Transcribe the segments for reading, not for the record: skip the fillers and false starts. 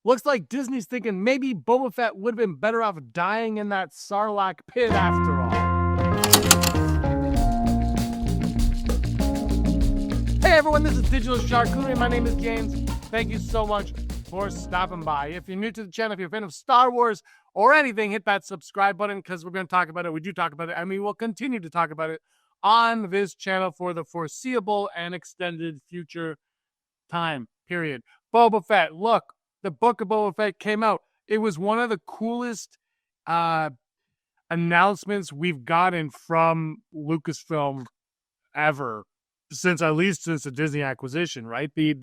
Looks like Disney's thinking maybe Boba Fett would have been better off dying in that Sarlacc pit after all. Hey everyone, this is Digital Charcuterie. My name is James. Thank you so much for stopping by. If you're new to the channel, if you're a fan of Star Wars or anything, hit that subscribe button because we're going to talk about it. We do talk about it, and we will continue to talk about it on this channel for the foreseeable and extended future time period. Boba Fett. Look, the Book of Boba Fett came out. It was one of the coolest announcements we've gotten from Lucasfilm ever, at least since the Disney acquisition, right? The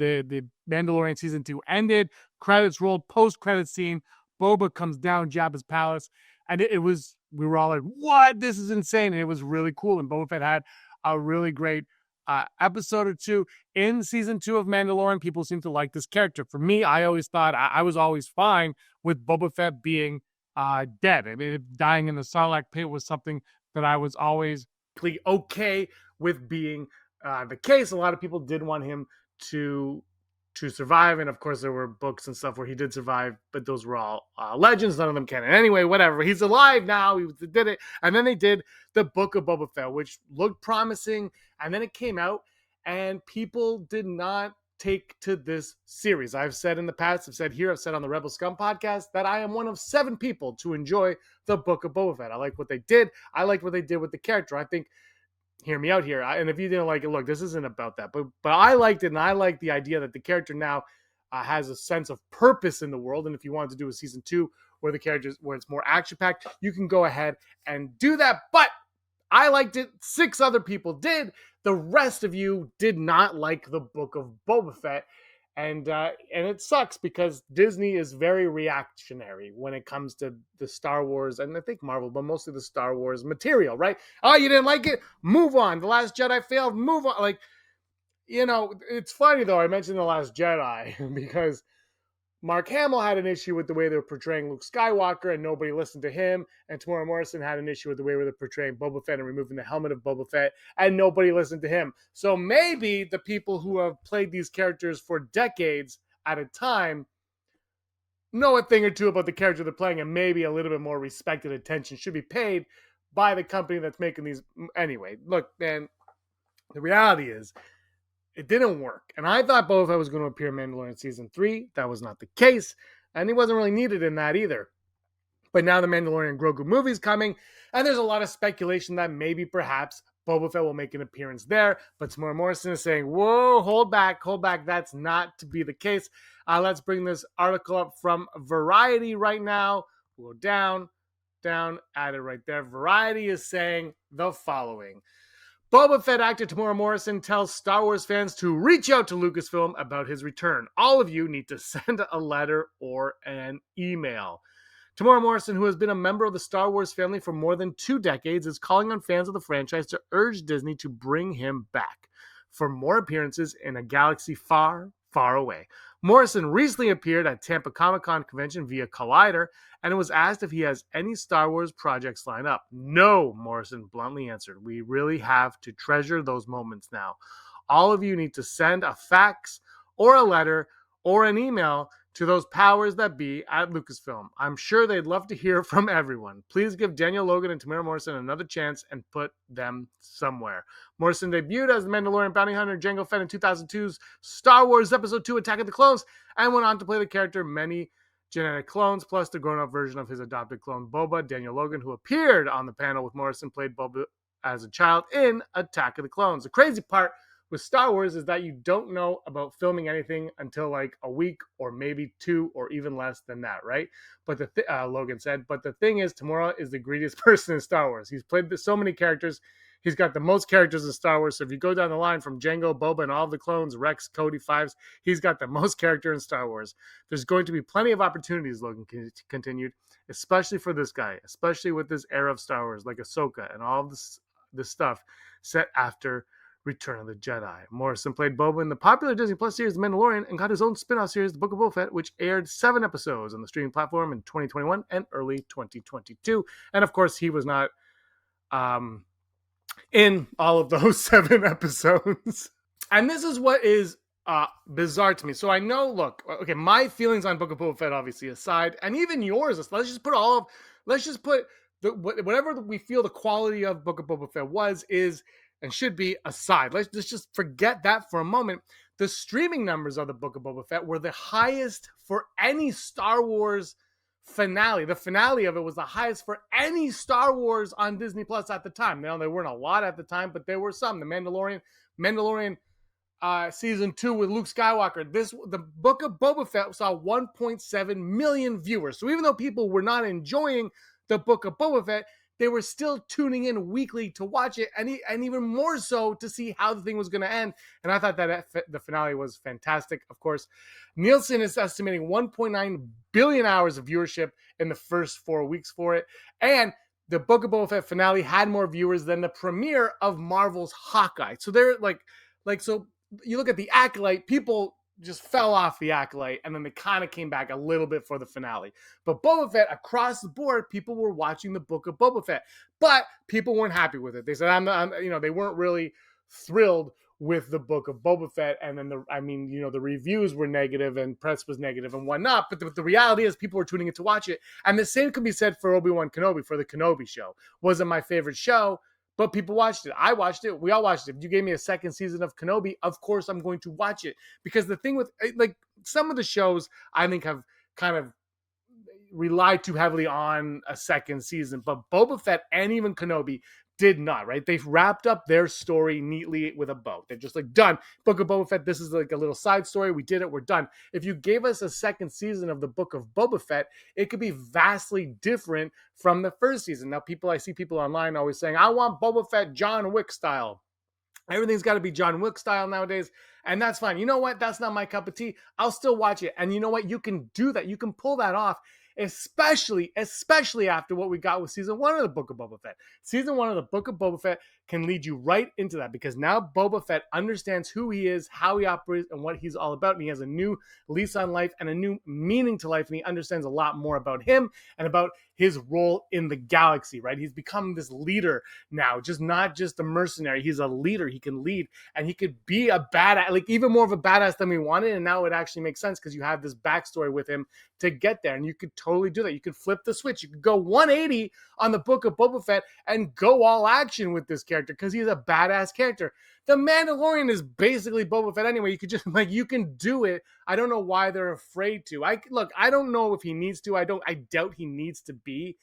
Mandalorian season 2 ended, credits rolled, post-credit scene, Boba comes down Jabba's palace, and we were all like, what? This is insane. And it was really cool. And Boba Fett had a really great episode or two in season 2 of Mandalorian. People seem to like this character. For me, I always thought I was always fine with Boba Fett being dead. I mean, dying in the Sarlacc pit was something that I was always okay with being the case. A lot of people did want him to survive, and of course there were books and stuff where he did survive, but those were all legends. None of them canon. Anyway, whatever. He's alive now. He did it, and then they did the Book of Boba Fett, which looked promising, and then it came out, and people did not take to this series. I've said in the past, I've said here, I've said on the Rebel Scum podcast that I am one of 7 people to enjoy the Book of Boba Fett. I like what they did. I liked what they did with the character. I think, hear me out here. And if you didn't like it, look, this isn't about that. But I liked it, and I like the idea that the character now has a sense of purpose in the world. And if you wanted to do a season 2 where the characters, where it's more action packed, you can go ahead and do that. But I liked it. 6 other people did. The rest of you did not like the Book of Boba Fett. And it sucks because Disney is very reactionary when it comes to the Star Wars, and I think Marvel, but mostly the Star Wars material, right? Oh, you didn't like it? Move on. The Last Jedi failed. Move on. Like, it's funny, though, I mentioned The Last Jedi because Mark Hamill had an issue with the way they were portraying Luke Skywalker, and nobody listened to him. And Temuera Morrison had an issue with the way they were portraying Boba Fett and removing the helmet of Boba Fett, and nobody listened to him. So maybe the people who have played these characters for decades at a time know a thing or two about the character they're playing, and maybe a little bit more respect and attention should be paid by the company that's making these. Anyway, look, man, the reality is, it didn't work. And I thought Boba Fett was going to appear in Mandalorian Season 3. That was not the case. And he wasn't really needed in that either. But now the Mandalorian Grogu movie's coming. And there's a lot of speculation that maybe perhaps Boba Fett will make an appearance there. But Temuera Morrison is saying, whoa, hold back. That's not to be the case. Let's bring this article up from Variety right now. We'll go down, add it right there. Variety is saying the following. Boba Fett actor Temuera Morrison tells Star Wars fans to reach out to Lucasfilm about his return. All of you need to send a letter or an email. Temuera Morrison, who has been a member of the Star Wars family for more than 2 decades, is calling on fans of the franchise to urge Disney to bring him back for more appearances in a galaxy far, far away. Morrison recently appeared at Tampa Comic-Con convention via Collider and was asked if he has any Star Wars projects lined up. No, Morrison bluntly answered. We really have to treasure those moments now. All of you need to send a fax or a letter or an email to those powers that be at Lucasfilm. I'm sure they'd love to hear from everyone. Please give Daniel Logan and Temuera Morrison another chance and put them somewhere. Morrison debuted as the Mandalorian bounty hunter Jango Fett in 2002's Star Wars Episode 2 Attack of the Clones and went on to play the character many genetic clones, plus the grown-up version of his adopted clone Boba. Daniel Logan, who appeared on the panel with Morrison, played Boba as a child in Attack of the Clones. The crazy part with Star Wars is that you don't know about filming anything until like a week or maybe 2 or even less than that, right? But Logan said, but the thing is, Temuera is the greediest person in Star Wars. He's played so many characters. He's got the most characters in Star Wars. So if you go down the line from Jango, Boba, and all of the clones, Rex, Cody, Fives, he's got the most character in Star Wars. There's going to be plenty of opportunities, Logan continued, especially for this guy, especially with this era of Star Wars, like Ahsoka and all this stuff set after Return of the Jedi. Morrison played Boba in the popular Disney Plus series The Mandalorian and got his own spin-off series, The Book of Boba Fett, which aired 7 episodes on the streaming platform in 2021 and early 2022. And of course, he was not in all of those 7 episodes. And this is what is bizarre to me. So I know, look, okay, my feelings on Book of Boba Fett obviously aside, and even yours. Let's just put whatever we feel the quality of Book of Boba Fett was, is, and should be aside. Let's just forget that for a moment. The streaming numbers of the Book of Boba Fett were the highest for any Star Wars finale. The finale of it was the highest for any Star Wars on Disney Plus at the time. Now, there weren't a lot at the time, but there were some. The Mandalorian season 2 with Luke Skywalker. The Book of Boba Fett saw 1.7 million viewers. So even though people were not enjoying the Book of Boba Fett, they were still tuning in weekly to watch it, and even more so to see how the thing was going to end. And I thought that the finale was fantastic. Of course, Nielsen is estimating 1.9 billion hours of viewership in the first 4 weeks for it. And the Book of Boba Fett finale had more viewers than the premiere of Marvel's Hawkeye. So they're so you look at the Acolyte, people just fell off the Acolyte, and then they kind of came back a little bit for the finale. But Boba Fett, across the board, people were watching the Book of Boba Fett, but people weren't happy with it. They said, they weren't really thrilled with the Book of Boba Fett, and then the reviews were negative and press was negative and whatnot. But the reality is, people were tuning in to watch it, and the same could be said for Obi-Wan Kenobi, for the Kenobi show. Wasn't my favorite show, but people watched it. I watched it. We all watched it. If you gave me a second season of Kenobi, of course I'm going to watch it. Because the thing with, some of the shows, I think, have kind of relied too heavily on a second season. But Boba Fett and even Kenobi did not, right? They've wrapped up their story neatly with a bow. They're just done. Book of Boba Fett, this is like a little side story. We did it. We're done. If you gave us a second season of the Book of Boba Fett, it could be vastly different from the first season. Now, I see people online always saying, I want Boba Fett John Wick style. Everything's got to be John Wick style nowadays, and that's fine. You know what? That's not my cup of tea. I'll still watch it. And you know what? You can do that. You can pull that off, especially after what we got with season 1 of the Book of Boba Fett. Season 1 of the Book of Boba Fett can lead you right into that, because now Boba Fett understands who he is, how he operates, and what he's all about. And he has a new lease on life and a new meaning to life. And he understands a lot more about him and about his role in the galaxy, right? He's become this leader now, not just a mercenary. He's a leader. He can lead, and he could be a badass, even more of a badass than we wanted. And now it actually makes sense, because you have this backstory with him to get there. And you could totally do that. You could flip the switch. You could go 180 on the Book of Boba Fett and go all action with this character, because he's a badass character. The Mandalorian is basically Boba Fett anyway. You could just you can do it. I don't know why they're afraid to. I don't know if he needs to. I doubt he needs to be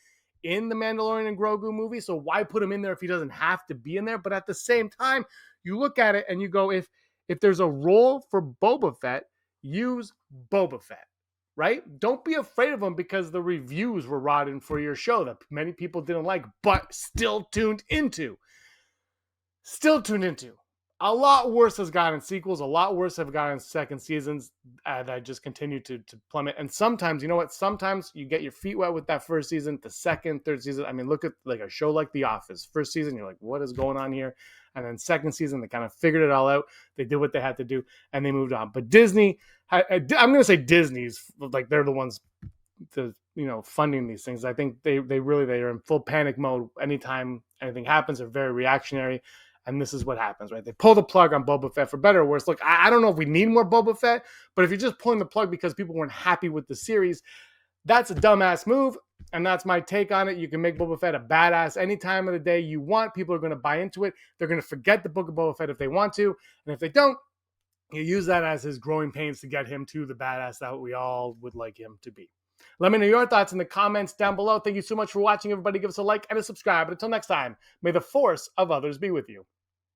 in the Mandalorian and Grogu movie. So why put him in there if he doesn't have to be in there? But at the same time, you look at it and you go, if there's a role for Boba Fett, use Boba Fett. Right? Don't be afraid of him because the reviews were rotten for your show that many people didn't like, but still tuned into. A lot worse has gotten sequels. A lot worse have gotten second seasons that just continue to plummet. And sometimes, you know what? Sometimes you get your feet wet with that first season, the second, third season. I mean, look at a show like The Office. First season, you're like, what is going on here? And then second season, they kind of figured it all out. They did what they had to do, and they moved on. But Disney, I'm going to say Disney's, they're the ones funding these things. I think they are in full panic mode. Anytime anything happens, they're very reactionary. And this is what happens, right? They pull the plug on Boba Fett, for better or worse. Look, I don't know if we need more Boba Fett, but if you're just pulling the plug because people weren't happy with the series, that's a dumbass move, and that's my take on it. You can make Boba Fett a badass any time of the day you want. People are going to buy into it. They're going to forget the Book of Boba Fett if they want to, and if they don't, you use that as his growing pains to get him to the badass that we all would like him to be. Let me know your thoughts in the comments down below. Thank you so much for watching, everybody. Give us a like and a subscribe. But until next time, may the force of others be with you.